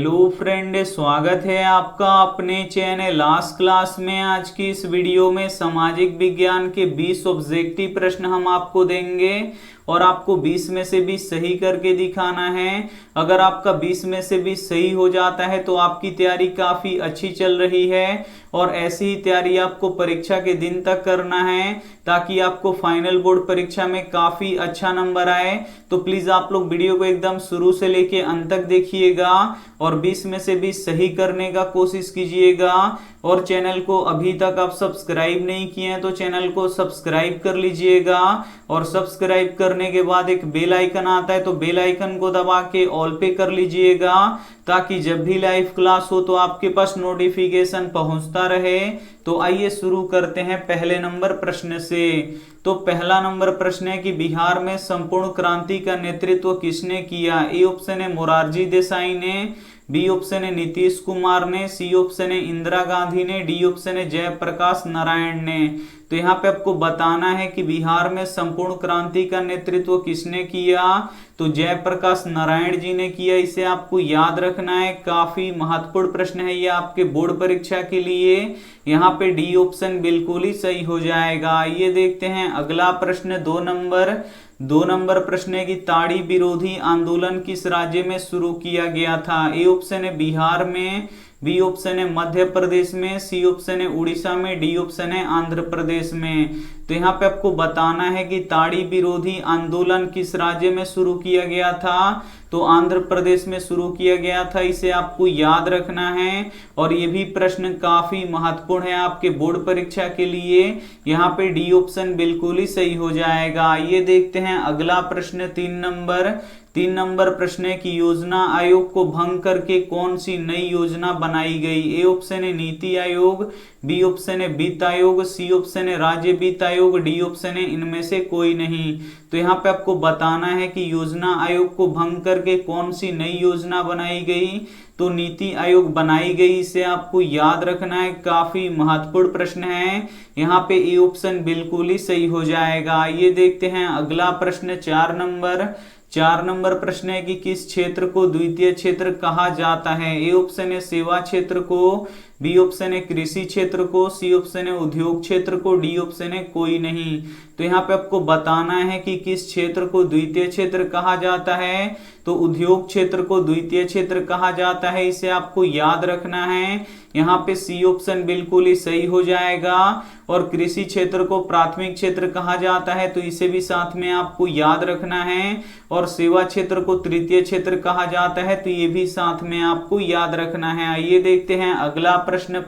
Hello friend, स्वागत है आपका अपने चैनल लास्ट क्लास में। आज की इस वीडियो में सामाजिक विज्ञान के 20 ऑब्जेक्टिव प्रश्न हम आपको देंगे और आपको 20 में से 20 सही करके दिखाना है। अगर आपका 20 में से 20 सही हो जाता है तो आपकी तैयारी काफी अच्छी चल रही है और ऐसी ही तैयारी आपको परीक्षा के दिन तक करना है ताकि आपको फाइनल बोर्ड परीक्षा में काफी अच्छा नंबर आए। तो प्लीज आप लोग वीडियो को एकदम शुरू से लेके अंत तक देखिएगा और 20 में से 20 सही करने का कोशिश कीजिएगा। और चैनल को अभी तक आप सब्सक्राइब नहीं किए हैं तो चैनल को सब्सक्राइब कर लीजिएगा और सब्सक्राइब करने के बाद एक बेल आइकन आता है तो बेल आइकन को दबा के ऑल पे कर लीजिएगा ताकि जब भी लाइव क्लास हो तो आपके पास नोटिफिकेशन पहुंचता रहे। तो आइए शुरू करते हैं पहले नंबर प्रश्न से। तो पहला नंबर प्रश्न है कि बिहार में संपूर्ण क्रांति का नेतृत्व किसने किया। ए ऑप्शन है मोरारजी देसाई ने, बी ऑप्शन है नीतीश कुमार ने, सी ऑप्शन है इंदिरा गांधी ने, डी ऑप्शन है जयप्रकाश नारायण ने। तो यहाँ पे आपको बताना है कि बिहार में संपूर्ण क्रांति का नेतृत्व किसने किया। तो जयप्रकाश नारायण जी ने किया। इसे आपको याद रखना है, काफी महत्वपूर्ण प्रश्न है ये आपके बोर्ड परीक्षा के लिए। यहाँ पे डी ऑप्शन बिल्कुल ही सही हो जाएगा। ये देखते हैं अगला प्रश्न दो नंबर प्रश्न है कि ताड़ी विरोधी आंदोलन किस राज्य में शुरू किया गया था। ए ऑप्शन है बिहार में, बी ऑप्शन है मध्य प्रदेश में, सी ऑप्शन है उड़ीसा में, डी ऑप्शन है आंध्र प्रदेश में। तो यहाँ पे आपको बताना है कि ताड़ी विरोधी आंदोलन किस राज्य में शुरू किया गया था। तो आंध्र प्रदेश में शुरू किया गया था। इसे आपको याद रखना है और ये भी प्रश्न काफी महत्वपूर्ण है आपके बोर्ड परीक्षा के लिए। यहाँ पे डी ऑप्शन बिल्कुल ही सही हो जाएगा। ये देखते हैं अगला प्रश्न 3 नंबर प्रश्न है कि योजना आयोग को भंग करके कौन सी नई योजना बनाई गई। ए ऑप्शन है नीति आयोग, बी ऑप्शन है वित्त आयोग, सी ऑप्शन है राज्य वित्त आयोग, डी ऑप्शन है इनमें से कोई नहीं। तो यहाँ पे आपको बताना है कि योजना आयोग को भंग करके कौन सी नई योजना बनाई गई। तो नीति आयोग बनाई गई। इसे आपको याद रखना है, काफी महत्वपूर्ण प्रश्न है। यहाँ पे ए ऑप्शन बिल्कुल ही सही हो जाएगा। ये देखते हैं अगला प्रश्न 4 नंबर प्रश्न है कि किस क्षेत्र को द्वितीय क्षेत्र कहा जाता है। ए ऑप्शन है सेवा क्षेत्र को, बी ऑप्शन है कृषि क्षेत्र को, सी ऑप्शन है उद्योग क्षेत्र को, डी ऑप्शन है कोई नहीं। तो यहाँ पे आपको बताना है कि किस क्षेत्र को द्वितीय क्षेत्र कहा जाता है। तो उद्योग क्षेत्र को द्वितीय क्षेत्र कहा जाता है। इसे आपको याद रखना है। यहाँ पे सी ऑप्शन बिल्कुल ही सही हो जाएगा। और कृषि क्षेत्र को प्राथमिक क्षेत्र कहा जाता है तो इसे भी साथ में आपको याद रखना है। और सेवा क्षेत्र को तृतीय क्षेत्र कहा जाता है तो ये भी साथ में आपको याद रखना है। आइए देखते हैं अगला प्रश्न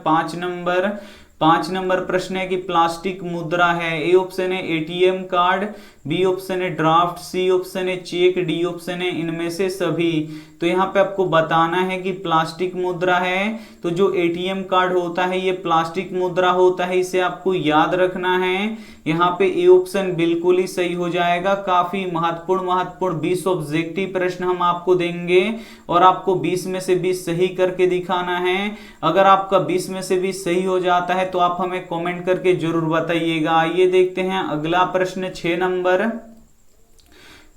5 नंबर प्रश्न है कि प्लास्टिक मुद्रा है। ए ऑप्शन है एटीएम कार्ड, बी ऑप्शन है ड्राफ्ट, सी ऑप्शन है चेक, डी ऑप्शन है इनमें से सभी। तो यहाँ पे आपको बताना है कि प्लास्टिक मुद्रा है तो जो एटीएम कार्ड होता है ये प्लास्टिक मुद्रा होता है। इसे आपको याद रखना है। यहाँ पे ए ऑप्शन बिल्कुल ही सही हो जाएगा। काफी महत्वपूर्ण 20 ऑब्जेक्टिव प्रश्न हम आपको देंगे और आपको 20 में से 20 सही करके दिखाना है। अगर आपका 20 में से 20 सही हो जाता है तो आप हमें कमेंट करके जरूर बताइएगा। ये देखते हैं अगला प्रश्न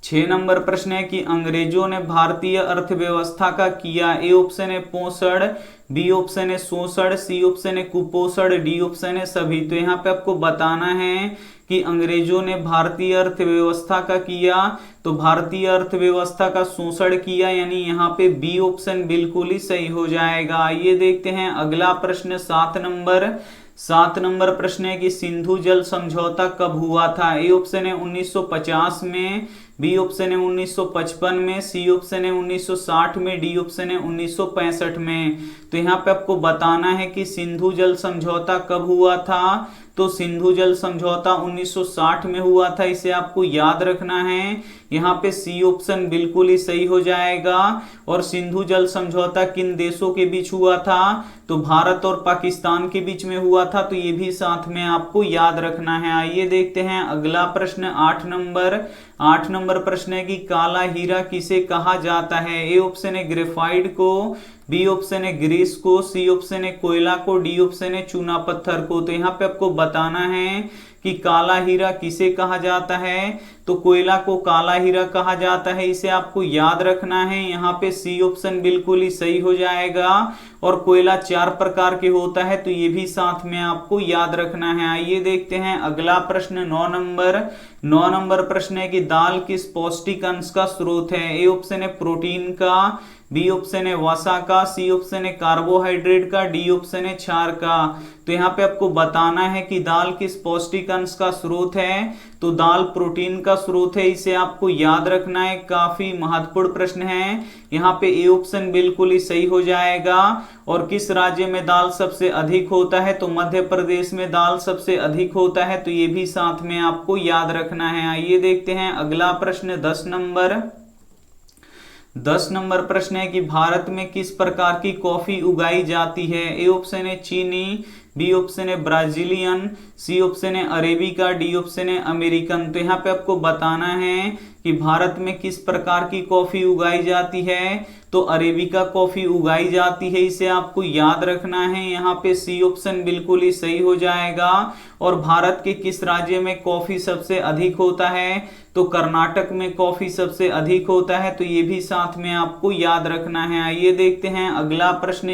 6 नंबर प्रश्न है कि अंग्रेजों ने भारतीय अर्थव्यवस्था का किया। ए ऑप्शन है पोषण, बी ऑप्शन है शोषण, सी ऑप्शन है कुपोषण, डी ऑप्शन है सभी। तो यहाँ पे आपको बताना है कि अंग्रेजों ने भारतीय अर्थव्यवस्था का किया तो भारतीय अर्थव्यवस्था का शोषण किया, यानी यहाँ पे बी ऑप्शन बिल्कुल ही सही हो जाएगा। ये देखते हैं अगला प्रश्न 7 नंबर प्रश्न है कि सिंधु जल समझौता कब हुआ था। ए ऑप्शन है 1950 में, बी ऑप्शन है 1955 में, सी ऑप्शन है 1960 में, डी ऑप्शन है 1965 में। तो यहाँ पे आपको बताना है कि सिंधु जल समझौता कब हुआ था। तो सिंधु जल समझौता 1960 में हुआ था। इसे आपको याद रखना है। यहाँ पे सी ऑप्शन बिल्कुल ही सही हो जाएगा। और सिंधु जल समझौता किन देशों के बीच हुआ था। तो भारत और पाकिस्तान के बीच में हुआ था। तो ये भी साथ में आपको याद रखना है। आइए देखते हैं अगला प्रश्न 8 नंबर प्रश्न है कि काला हीरा किसे कहा जाता है। ए ऑप्शन है ग्रेफाइट को, बी ऑप्शन है ग्रीस को, सी ऑप्शन है कोयला को, डी ऑप्शन है चूना पत्थर को। तो यहाँ पे आपको बताना है कि काला हीरा किसे कहा जाता है, तो कोयला को काला हीरा कहा जाता है, इसे आपको याद रखना है। यहाँ पे सी ऑप्शन बिल्कुल ही सही हो जाएगा। और कोयला 4 प्रकार के होता है, तो ये भी साथ में आपको याद रखना है। आइए देखते हैं अगला प्रश्न 9 नंबर प्रश्न है कि दाल किस पौष्टिक अंश का स्रोत है। ए ऑप्शन है प्रोटीन का, बी ऑप्शन है वसा का, सी ऑप्शन है कार्बोहाइड्रेट का, डी ऑप्शन है क्षार का। तो यहाँ पे आपको बताना है कि दाल किस पौष्टिक अंश का स्रोत है, तो दाल प्रोटीन का स्रोत है, इसे आपको याद रखना है। काफी महत्वपूर्ण प्रश्न है। यहाँ पे ए ऑप्शन बिल्कुल ही सही हो जाएगा। और किस राज्य में दाल सबसे अधिक होता है, तो मध्य प्रदेश में दाल सबसे अधिक होता है, तो ये भी साथ में आपको याद रखना है। आइए देखते हैं अगला प्रश्न 10 नंबर प्रश्न है कि भारत में किस प्रकार की कॉफी उगाई जाती है। ए ऑप्शन है चीनी, बी ऑप्शन है ब्राजीलियन, सी ऑप्शन है अरेबिका, डी ऑप्शन है अमेरिकन। तो यहाँ पे आपको बताना है कि भारत में किस प्रकार की कॉफी उगाई जाती है, तो अरेबिका कॉफी उगाई जाती है, इसे आपको याद रखना है। यहाँ पे सी ऑप्शन बिल्कुल ही सही हो जाएगा। और भारत के किस राज्य में कॉफी सबसे अधिक होता है, तो कर्नाटक में कॉफी सबसे अधिक होता है, तो ये भी साथ में आपको याद रखना है। आइए देखते हैं अगला प्रश्न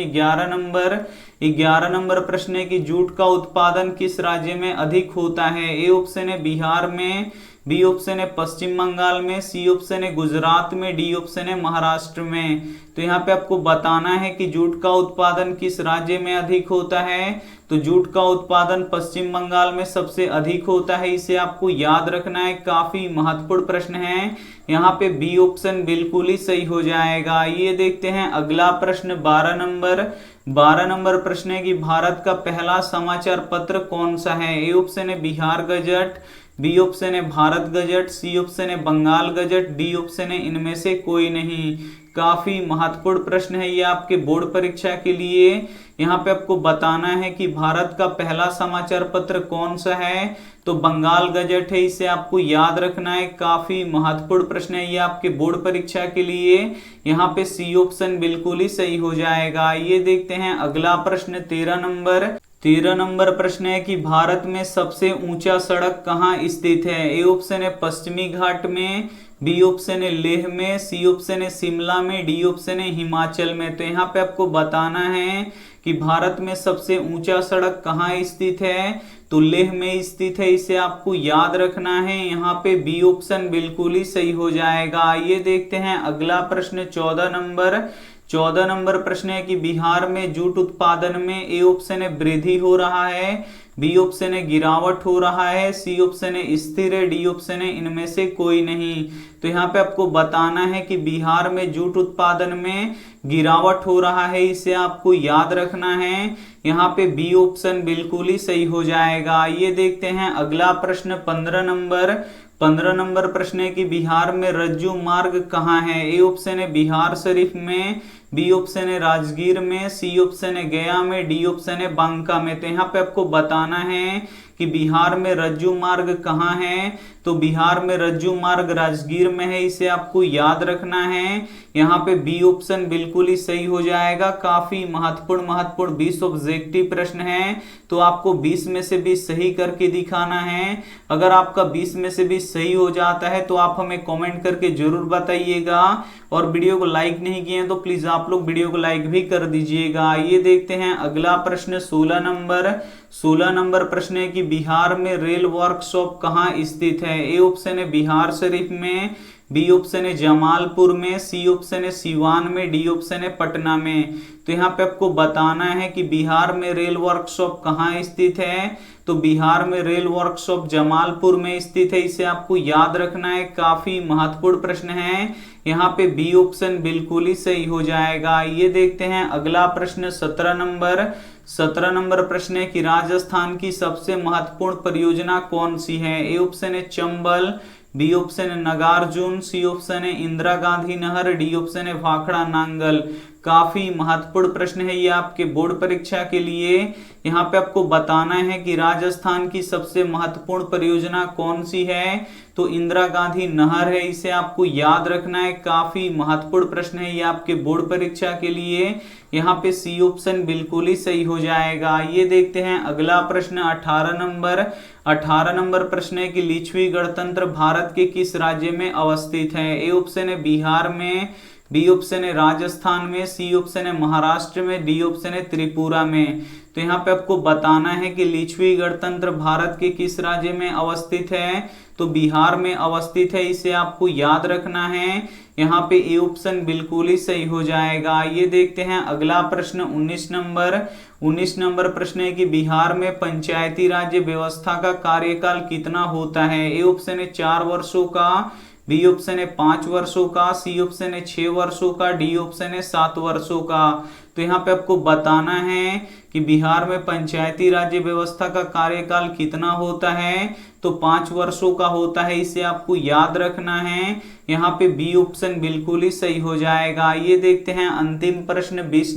11 नंबर प्रश्न है कि जूट का उत्पादन किस राज्य में अधिक होता है। ए ऑप्शन है बिहार में, बी ऑप्शन है पश्चिम बंगाल में, सी ऑप्शन है गुजरात में, डी ऑप्शन है महाराष्ट्र में। तो यहाँ पे आपको बताना है कि जूट का उत्पादन किस राज्य में अधिक होता है, तो जूट का उत्पादन पश्चिम बंगाल में सबसे अधिक होता है, इसे आपको याद रखना है। काफी महत्वपूर्ण प्रश्न है। यहाँ पे बी ऑप्शन बिल्कुल ही सही हो जाएगा। ये देखते हैं अगला प्रश्न 12 नंबर प्रश्न है कि भारत का पहला समाचार पत्र कौन सा है। ए ऑप्शन है बिहार गजट, बी ऑप्शन है भारत गजट, सी ऑप्शन है बंगाल गजट, डी ऑप्शन है इनमें से कोई नहीं। काफी महत्वपूर्ण प्रश्न है ये आपके बोर्ड परीक्षा के लिए। यहाँ पे आपको बताना है कि भारत का पहला समाचार पत्र कौन सा है, तो बंगाल गजट है, इसे आपको याद रखना है। काफी महत्वपूर्ण प्रश्न है ये आपके बोर्ड परीक्षा के लिए। यहाँ पे सी ऑप्शन बिल्कुल ही सही हो जाएगा। ये देखते हैं अगला प्रश्न 13 नंबर प्रश्न है कि भारत में सबसे ऊंचा सड़क कहाँ स्थित है। ए ऑप्शन है पश्चिमी घाट में, बी ऑप्शन है लेह में, सी ऑप्शन है शिमला में, डी ऑप्शन है हिमाचल में। तो यहाँ पे आपको बताना है कि भारत में सबसे ऊंचा सड़क कहाँ स्थित है, तो लेह में स्थित है, इसे आपको याद रखना है। यहाँ पे बी ऑप्शन बिल्कुल ही सही हो जाएगा। ये देखते हैं अगला प्रश्न 14 नंबर प्रश्न है कि बिहार में जूट उत्पादन में ए ऑप्शन है वृद्धि हो रहा है, बी ऑप्शन है गिरावट हो रहा है, सी ऑप्शन है स्थिर है, डी ऑप्शन है इनमें से कोई नहीं। तो यहाँ पे आपको बताना है कि बिहार में जूट उत्पादन में गिरावट हो रहा है, इसे आपको याद रखना है। यहाँ पे बी ऑप्शन बिल्कुल ही सही हो जाएगा। ये देखते हैं अगला प्रश्न 15 नंबर प्रश्न है कि बिहार में रज्जू मार्ग कहाँ है। ए ऑप्शन है बिहार शरीफ में, बी ऑप्शन है राजगीर में, सी ऑप्शन है गया में, डी ऑप्शन है बांका में। तो यहाँ पे आपको बताना है कि बिहार में रज्जू मार्ग कहाँ है, तो बिहार में रज्जू मार्ग राजगीर में है, इसे आपको याद रखना है। यहाँ पे बी ऑप्शन बिल्कुल ही सही हो जाएगा। काफी महत्वपूर्ण 20 ऑब्जेक्टिव प्रश्न है, तो आपको 20 में से 20 सही करके दिखाना है। अगर आपका 20 में से 20 सही हो जाता है तो आप हमें कमेंट करके जरूर बताइएगा। और वीडियो को लाइक नहीं किए हैं तो प्लीज आप लोग वीडियो को लाइक भी कर दीजिएगा। ये देखते हैं अगला प्रश्न 16 नंबर प्रश्न है कि बिहार में रेल वर्कशॉप कहाँ स्थित है। ए ऑप्शन है बिहार शरीफ में, बी ऑप्शन है जमालपुर में, सी ऑप्शन है सीवान में, डी ऑप्शन है पटना में। तो यहाँ पे आपको बताना है कि बिहार में रेल वर्कशॉप कहाँ स्थित है, तो बिहार में रेल वर्कशॉप जमालपुर में स्थित है, इसे आपको याद रखना है। काफी महत्वपूर्ण प्रश्न है। यहाँ पे बी ऑप्शन बिल्कुल ही सही हो जाएगा। ये देखते हैं अगला प्रश्न 17 नंबर प्रश्न है कि राजस्थान की सबसे महत्वपूर्ण परियोजना कौन सी है। ए ऑप्शन है चंबल, बी ऑप्शन है नागार्जुन, सी ऑप्शन है इंदिरा गांधी नहर, डी ऑप्शन है भाखड़ा नांगल। काफी महत्वपूर्ण प्रश्न है ये आपके बोर्ड परीक्षा के लिए। यहाँ पे आपको बताना है कि राजस्थान की सबसे महत्वपूर्ण परियोजना कौन सी है, तो इंदिरा गांधी नहर है, इसे आपको याद रखना है। काफी महत्वपूर्ण प्रश्न है ये आपके बोर्ड परीक्षा के लिए। यहाँ पे सी ऑप्शन बिल्कुल ही सही हो जाएगा। ये देखते हैं अगला प्रश्न 18 नंबर प्रश्न है कि लिच्छवी गणतंत्र भारत के किस राज्य में अवस्थित है। ए ऑप्शन है बिहार में, बी ऑप्शन है राजस्थान में, सी ऑप्शन है महाराष्ट्र में, डी ऑप्शन है त्रिपुरा में। तो यहाँ पे आपको बताना है कि लिच्छवी गणतंत्र भारत के किस राज्य में अवस्थित है। तो बिहार में अवस्थित है, इसे आपको याद रखना है। यहाँ पे ए ऑप्शन बिल्कुल ही सही हो जाएगा। ये देखते हैं अगला प्रश्न 19 नंबर प्रश्न है कि बिहार में पंचायती राज्य व्यवस्था का कार्यकाल कितना होता है। ए ऑप्शन है 4 वर्षों का, बी ऑप्शन है 5 वर्षों का, सी ऑप्शन है 6 वर्षों का, डी ऑप्शन है 7 वर्षों का। तो यहाँ पे आपको बताना है कि बिहार में पंचायती राज्य व्यवस्था का कार्यकाल कितना होता है। तो 5 वर्षों का होता है, इसे आपको याद रखना है। यहाँ पे बी ऑप्शन बिल्कुल ही सही हो जाएगा। ये देखते हैं अंतिम प्रश्न 20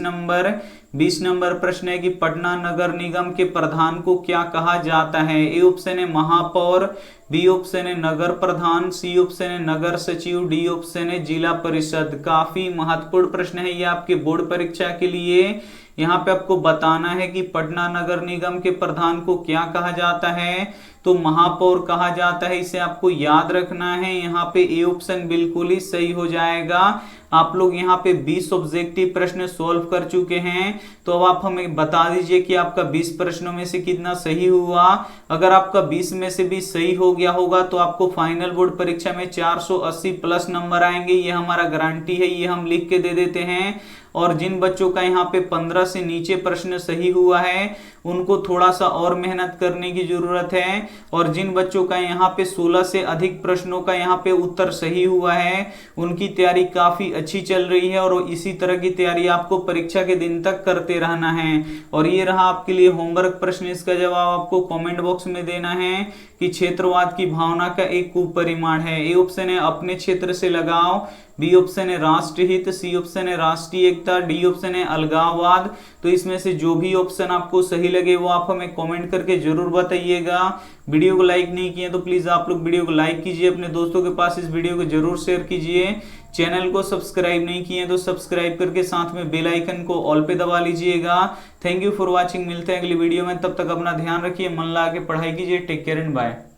नंबर प्रश्न है कि पटना नगर निगम के प्रधान को क्या कहा जाता है। ए ऑप्शन है महापौर, बी ऑप्शन है नगर प्रधान, सी ऑप्शन है नगर सचिव, डी ऑप्शन है जिला परिषद। काफी महत्वपूर्ण प्रश्न है ये आपके बोर्ड परीक्षा के लिए। यहाँ पे आपको बताना है कि पटना नगर निगम के प्रधान को क्या कहा जाता है। तो महापौर कहा जाता है, इसे आपको याद रखना है। यहाँ पे ए ऑप्शन बिल्कुल ही सही हो जाएगा। आप लोग यहाँ पे 20 ऑब्जेक्टिव प्रश्न सॉल्व कर चुके हैं। तो अब आप हमें बता दीजिए कि आपका 20 प्रश्नों में से कितना सही हुआ। अगर आपका 20 में से भी सही हो गया होगा तो आपको फाइनल बोर्ड परीक्षा में 480 प्लस नंबर आएंगे। ये हमारा गारंटी है, ये हम लिख के दे देते हैं। और जिन बच्चों का यहाँ पे 15 से नीचे प्रश्न सही हुआ है उनको थोड़ा सा और मेहनत करने की जरूरत है। और जिन बच्चों का यहाँ पे 16 से अधिक प्रश्नों का यहाँ पे उत्तर सही हुआ है उनकी तैयारी काफी अच्छी चल रही है। और इसी तरह की तैयारी आपको परीक्षा के दिन तक करते रहना है। और ये रहा आपके लिए होमवर्क प्रश्न, इसका जवाब आपको कमेंट बॉक्स में देना है कि क्षेत्रवाद की भावना का एक कुपरिमाण है। ए ऑप्शन है अपने क्षेत्र से लगाव, बी ऑप्शन है राष्ट्रहित, सी ऑप्शन है राष्ट्रीय एकता, डी ऑप्शन है अलगाववाद। तो इसमें से जो भी ऑप्शन आपको सही लगे वो आप हमें कमेंट करके जरूर बताइएगा। वीडियो को लाइक नहीं किए तो प्लीज आप लोग वीडियो को लाइक कीजिए, अपने दोस्तों के पास इस वीडियो को जरूर शेयर कीजिए। चैनल को सब्सक्राइब नहीं किए तो सब्सक्राइब करके साथ में बेल आइकन को ऑल पे दबा लीजिएगा। Thank you for watching. मिलते हैं अगली वीडियो में, तब तक अपना ध्यान रखिए, मन लगा के पढ़ाई कीजिए। Take care and bye.